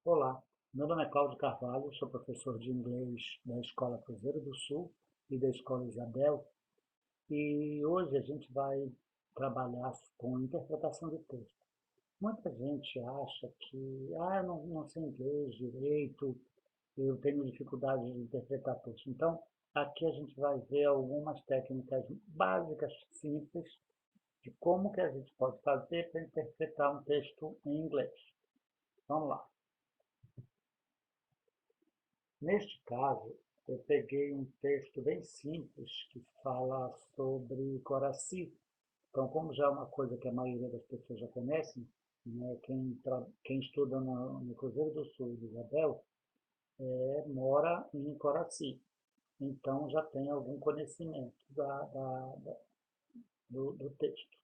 Olá, meu nome é Cláudio Carvalho, sou professor de inglês da Escola Cruzeiro do Sul e da Escola Isabel, e hoje a gente vai trabalhar com interpretação de texto. Muita gente acha que, eu não sei inglês direito, eu tenho dificuldade de interpretar texto. Então, aqui a gente vai ver algumas técnicas básicas, simples, de como que a gente pode fazer para interpretar um texto em inglês. Vamos lá. Neste caso, eu peguei um texto bem simples que fala sobre Coraci. Então, como já é uma coisa que a maioria das pessoas já conhecem, né, quem estuda no Cruzeiro do Sul de Isabel mora em Coraci. Então, já tem algum conhecimento do texto.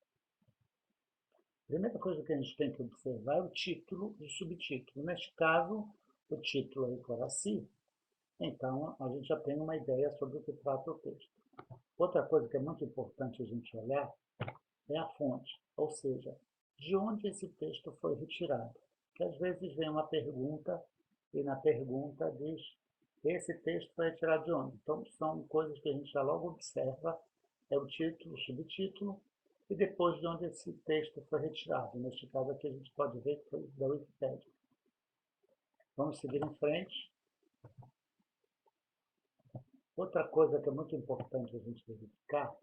A primeira coisa que a gente tem que observar é o título e o subtítulo. Neste caso, o título é Coraci. Então, a gente já tem uma ideia sobre o que trata o texto. Outra coisa que é muito importante a gente olhar é a fonte, ou seja, de onde esse texto foi retirado. Que às vezes vem uma pergunta e na pergunta diz esse texto foi retirado de onde? Então, são coisas que a gente já logo observa, é o título, o subtítulo, e depois de onde esse texto foi retirado. Neste caso aqui a gente pode ver que foi da Wikipédia. Vamos seguir em frente. Outra coisa que é muito importante a gente verificar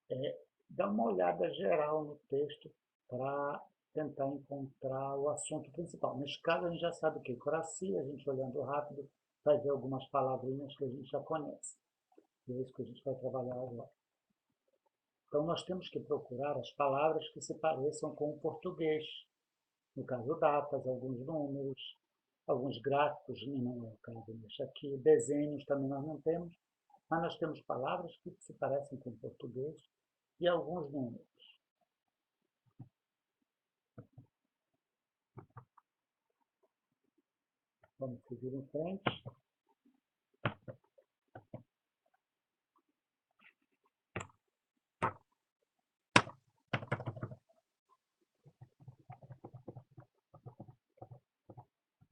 é dar uma olhada geral no texto para tentar encontrar o assunto principal. Neste caso, a gente já sabe o que é Coraci, a gente olhando rápido vai ver algumas palavrinhas que a gente já conhece. E é isso que a gente vai trabalhar agora. Então, nós temos que procurar as palavras que se pareçam com o português. No caso, datas, alguns números, alguns gráficos, não é o caso deste aqui, desenhos também nós não temos, mas nós temos palavras que se parecem com o português e alguns números. Vamos seguir em frente.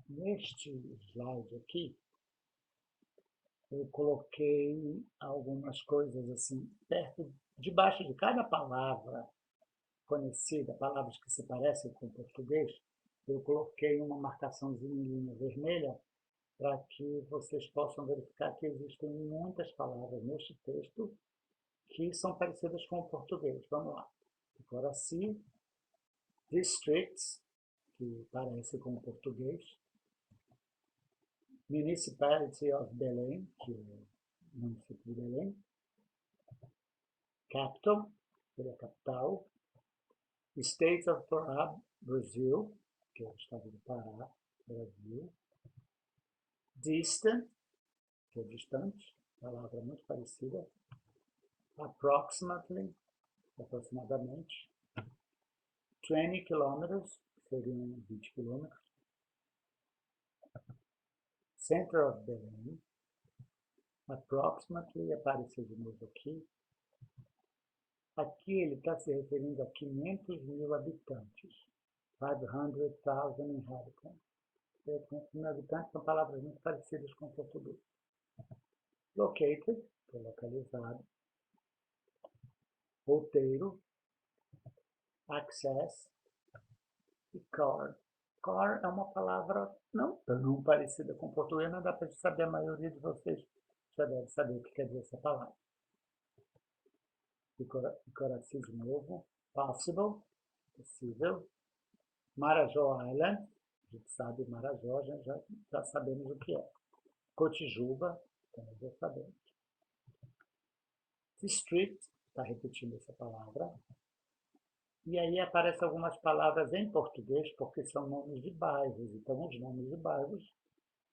Neste slide aqui, eu coloquei algumas coisas assim, debaixo de cada palavra conhecida, palavras que se parecem com o português, eu coloquei uma marcaçãozinha em linha vermelha para que vocês possam verificar que existem muitas palavras neste texto que são parecidas com o português. Vamos lá. Coraci, districts, que parece com o português, Municipality of Belém, que é o município de Belém, Capital, que é a capital, State of Pará, Brasil, que é o estado do Pará, Brasil, Distant, que é distante, palavra muito parecida, Approximately, aproximadamente, 20 kilometers, que seriam 20 quilômetros, Center of Belém, Approximately, apareceu de novo aqui. Aqui ele está se referindo a 500 mil habitantes. 500,000 inhabitants. 500 mil habitantes são palavras muito parecidas com o português. Located, que é localizado. Roteiro. Access. E car. Car é uma palavra não tão parecida com o português, mas dá para saber, a maioria de vocês já deve saber o que quer dizer essa palavra. Coraci de novo. Possible, possível. Marajó Island, a gente sabe Marajó, já sabemos o que é. Cotijuba, também já sabemos. District, está repetindo essa palavra. E aí aparecem algumas palavras em português, porque são nomes de bairros. Então, os nomes de bairros,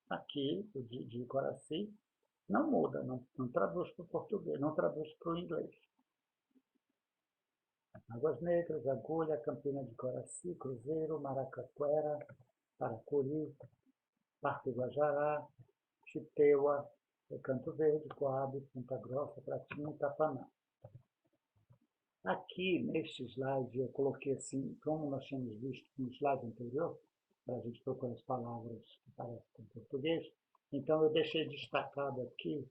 aqui, de Coraci, não muda, não traduz para o português, não traduz para o inglês. Águas Negras, Agulha, Campina de Coraci, Cruzeiro, Maracaquera, Paracuri, Parque Guajará, Chiteua, Canto Verde, Coab, Ponta Grossa, Pratinha e Tapaná. Aqui, neste slide, eu coloquei assim, como nós tínhamos visto no slide anterior, para a gente procurar as palavras que parecem com português. Então, eu deixei destacado aqui,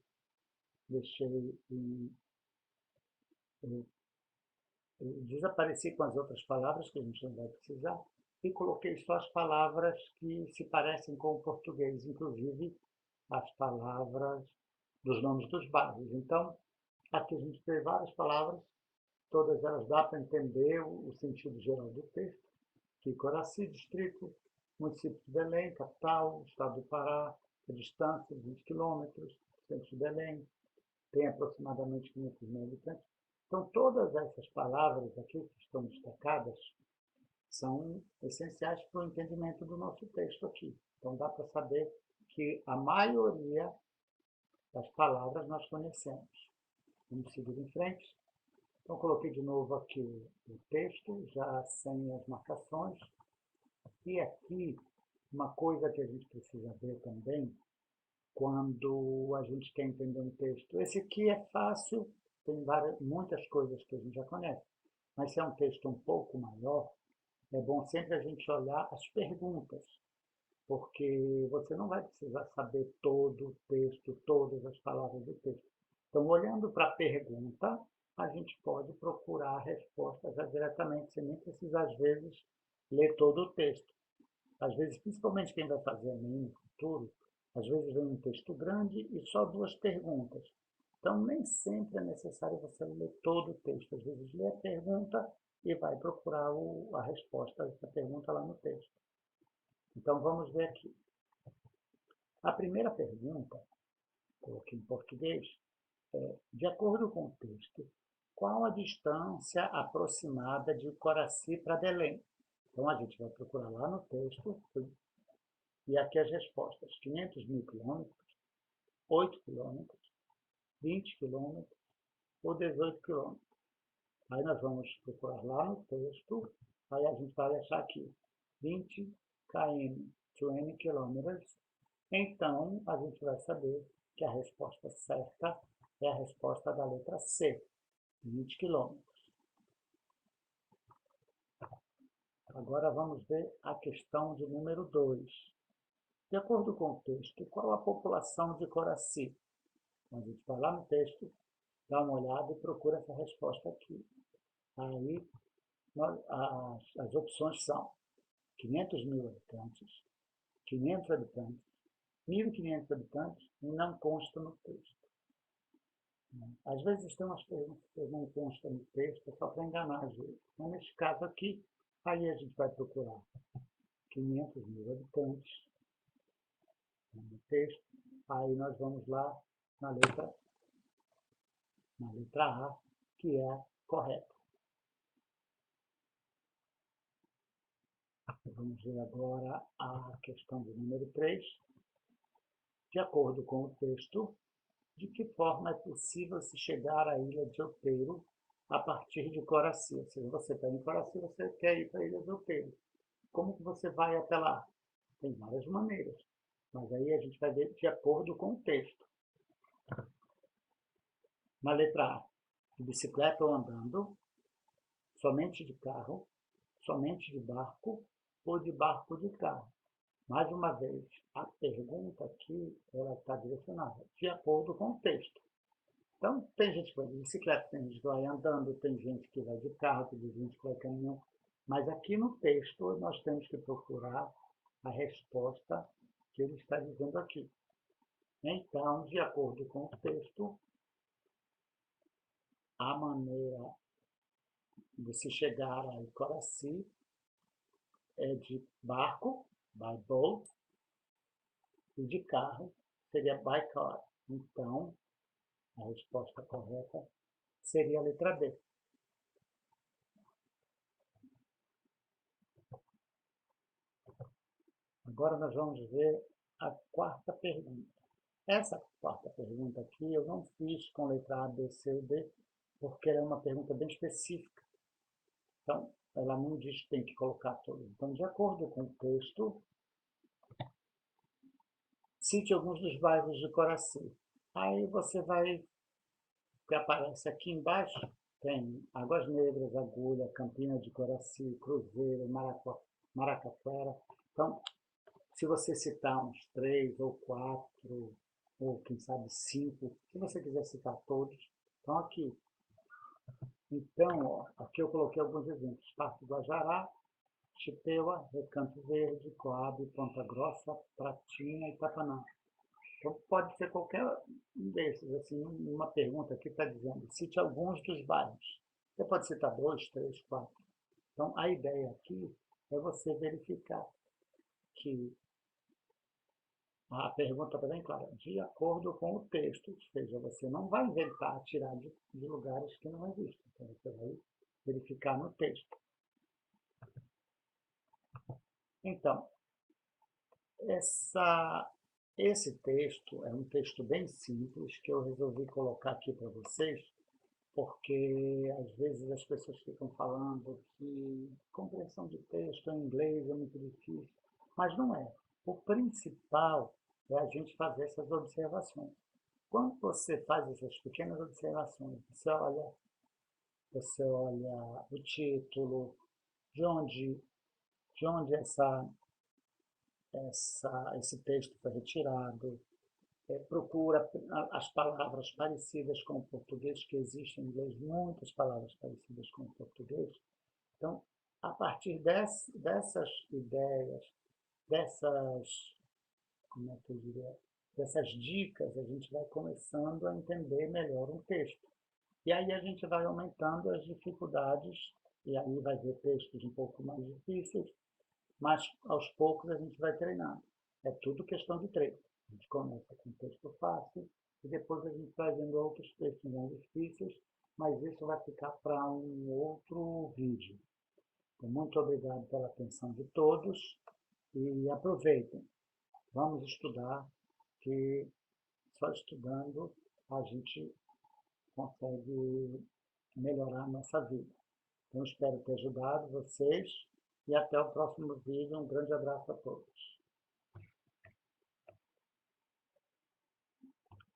eu desapareci com as outras palavras, que a gente não vai precisar, e coloquei só as palavras que se parecem com o português, inclusive as palavras dos nomes dos bairros. Então, aqui a gente tem várias palavras, todas elas dá para entender o sentido geral do texto, que Coraci, distrito, município de Belém, capital, estado do Pará, a distância, 20 quilômetros, centro de Belém, tem aproximadamente 500 mil habitantes. Então, todas essas palavras aqui que estão destacadas são essenciais para o entendimento do nosso texto aqui. Então, dá para saber que a maioria das palavras nós conhecemos. Vamos seguir em frente. Então, coloquei de novo aqui o texto, já sem as marcações. E aqui, uma coisa que a gente precisa ver também, quando a gente quer entender um texto. Esse aqui é fácil, tem muitas coisas que a gente já conhece. Mas se é um texto um pouco maior, é bom sempre a gente olhar as perguntas, porque você não vai precisar saber todo o texto, todas as palavras do texto. Então, olhando para a pergunta, a gente pode procurar a resposta já diretamente, sem nem precisar, às vezes, ler todo o texto. Às vezes, principalmente quem vai fazer Enem no futuro, às vezes vem um texto grande e só duas perguntas. Então, nem sempre é necessário você ler todo o texto. Às vezes, lê a pergunta e vai procurar a resposta dessa pergunta lá no texto. Então, vamos ver aqui. A primeira pergunta, coloquei em português, é: de acordo com o texto, qual a distância aproximada de Coraci para Belém? Então, a gente vai procurar lá no texto, e aqui as respostas: 500 mil quilômetros, 8 quilômetros, 20 quilômetros ou 18 quilômetros. Aí nós vamos procurar lá no texto, aí a gente vai achar aqui 20 km, 20 kilometers. Então, a gente vai saber que a resposta certa é a resposta da letra C, 20 quilômetros. Agora vamos ver a questão de número 2. De acordo com o texto, qual a população de Coraci? Então, a gente vai lá no texto, dá uma olhada e procura essa resposta aqui. Aí, as opções são 500 mil habitantes, 500 habitantes, 1.500 habitantes, e não consta no texto. Às vezes tem umas perguntas que não constam no texto, só para enganar a gente. Mas nesse caso aqui, aí a gente vai procurar 500 mil habitantes no texto. Aí nós vamos lá na letra A, que é a correta. Vamos ver agora a questão do número 3. De acordo com o texto, de que forma é possível se chegar à ilha de Outeiro a partir de Coraci? Ou seja, você está em Coraci, você quer ir para a ilha de Outeiro. Como que você vai até lá? Tem várias maneiras, mas aí a gente vai ver de acordo com o texto. Na letra A, de bicicleta ou andando, somente de carro, somente de barco ou de barco de carro. Mais uma vez, a pergunta aqui ela está direcionada de acordo com o texto. Então, tem gente que vai de bicicleta, tem gente que vai andando, tem gente que vai de carro, tem gente que vai caminhão. Mas aqui no texto nós temos que procurar a resposta que ele está dizendo aqui. Então, de acordo com o texto, a maneira de se chegar a Coraci é de barco, by boat, e de carro seria by car. Então, a resposta correta seria a letra B. Agora nós vamos ver a quarta pergunta. Essa quarta pergunta aqui eu não fiz com letra A, B, C ou D, porque ela é uma pergunta bem específica. Então, ela não diz que tem que colocar tudo. Então, de acordo com o texto, cite alguns dos bairros de Coraci. Aí você vai, que aparece aqui embaixo, tem Águas Negras, Agulha, Campina de Coraci, Cruzeiro, Maracaquera. Então, se você citar uns 3 ou 4, ou quem sabe 5, se você quiser citar todos, estão aqui. Então, ó, aqui eu coloquei alguns exemplos. Parque do Ajará, Chippewa, Recanto Verde, Coab, Ponta Grossa, Pratinha e Tapanã. Então, pode ser qualquer um desses. Assim, uma pergunta aqui está dizendo, cite alguns dos bairros. Você pode citar 2, 3, 4. Então, a ideia aqui é você verificar que a pergunta está bem clara, de acordo com o texto, ou seja, você não vai inventar, tirar de lugares que não existem. Então, você vai verificar no texto. Então, esse texto é um texto bem simples que eu resolvi colocar aqui para vocês, porque às vezes as pessoas ficam falando que compreensão de texto em inglês é muito difícil, mas não é. O principal é a gente fazer essas observações. Quando você faz essas pequenas observações, você olha o título, de onde esse texto foi retirado, procura as palavras parecidas com o português, que existem em inglês muitas palavras parecidas com o português. Então, a partir dessas ideias, dessas, como é que eu diria, dessas dicas, a gente vai começando a entender melhor um texto. E aí a gente vai aumentando as dificuldades, e aí vai ver textos um pouco mais difíceis, mas aos poucos a gente vai treinando. É tudo questão de treino. A gente começa com um texto fácil e depois a gente vai vendo outros textos mais difíceis, mas isso vai ficar para um outro vídeo. Então, muito obrigado pela atenção de todos e aproveitem. Vamos estudar, que só estudando a gente consegue melhorar a nossa vida. Então, espero ter ajudado vocês e até o próximo vídeo. Um grande abraço a todos.